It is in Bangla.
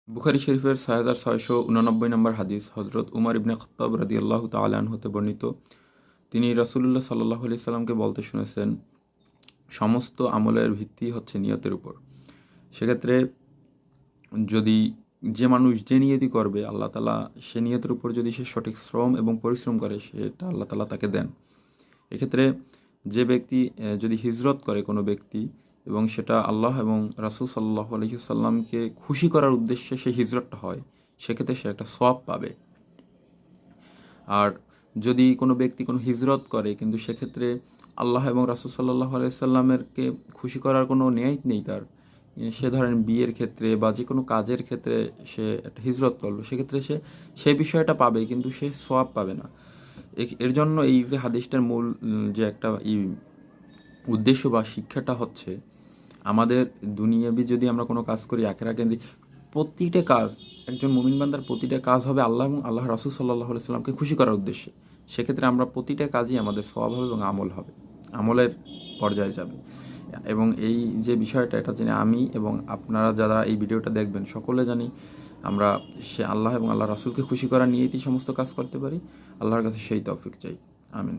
বুখারী শরীফের ৬৬৮৯ নম্বর হাদিস হজরত উমর ইবনে খাত্তাব রাদিয়াল্লাহু তাআলা আনহু হতে বর্ণিত। তিনি রাসূলুল্লাহ সাল্লাল্লাহু আলাইহি সাল্লামকে বলতে শুনেছেন, সমস্ত আমলের ভিত্তি হচ্ছে নিয়তের উপর। সেক্ষেত্রে যদি যে মানুষ যে নিয়তি করবে, আল্লাহ তাআলা সে নিয়তের উপর যদি সে সঠিক শ্রম এবং পরিশ্রম করে, সেটা আল্লাহ তাআলা তাকে দেন। এক্ষেত্রে যে ব্যক্তি যদি হিজরত করে কোনো ব্যক্তি এবং সেটা আল্লাহ এবং রাসূল সাল্লাল্লাহু আলাইহি সাল্লামকে খুশি করার উদ্দেশ্যে সেই হিজরতটা হয়, সেক্ষেত্রে সে একটা সওয়াব পাবে। আর যদি কোনো ব্যক্তি কোনো হিজরত করে কিন্তু সেক্ষেত্রে আল্লাহ এবং রাসূল সাল্লাল্লাহু আলাইহি সাল্লামেরকে খুশি করার কোনো নিয়ত নেই তার, সে ধরেন বিয়ের ক্ষেত্রে বা যে কোনো কাজের ক্ষেত্রে সে একটা হিজরত করলো, সেক্ষেত্রে সে সেই বিষয়টা পাবে কিন্তু সে সওয়াব পাবে না। এর জন্য এই যে হাদিসটার মূল যে একটা উদ্দেশ্য বা শিক্ষাটা হচ্ছে, আমাদের দুনিয়াবি যদি আমরা কোনো কাজ করি আখিরাত কেন্দ্রিক, প্রতিটা কাজ, একজন মুমিন বান্দার প্রতিটা কাজ হবে আল্লাহ এবং আল্লাহ রাসূল সাল্লাল্লাহু আলাইহি সাল্লামকে খুশি করার উদ্দেশ্যে। সেক্ষেত্রে আমরা প্রতিটা কাজই আমাদের সওয়াব হবে এবং আমল হবে, আমলের পর্যায়ে যাবে। এবং এই যে বিষয়টা, এটা জেনে আমি এবং আপনারা যারা এই ভিডিওটা দেখবেন সকলে জানি আমরা সে আল্লাহ এবং আল্লাহ রাসূলকে খুশি করা নিয়েই সমস্ত কাজ করতে পারি। আল্লাহর কাছে সেই তৌফিক চাই। আমিন।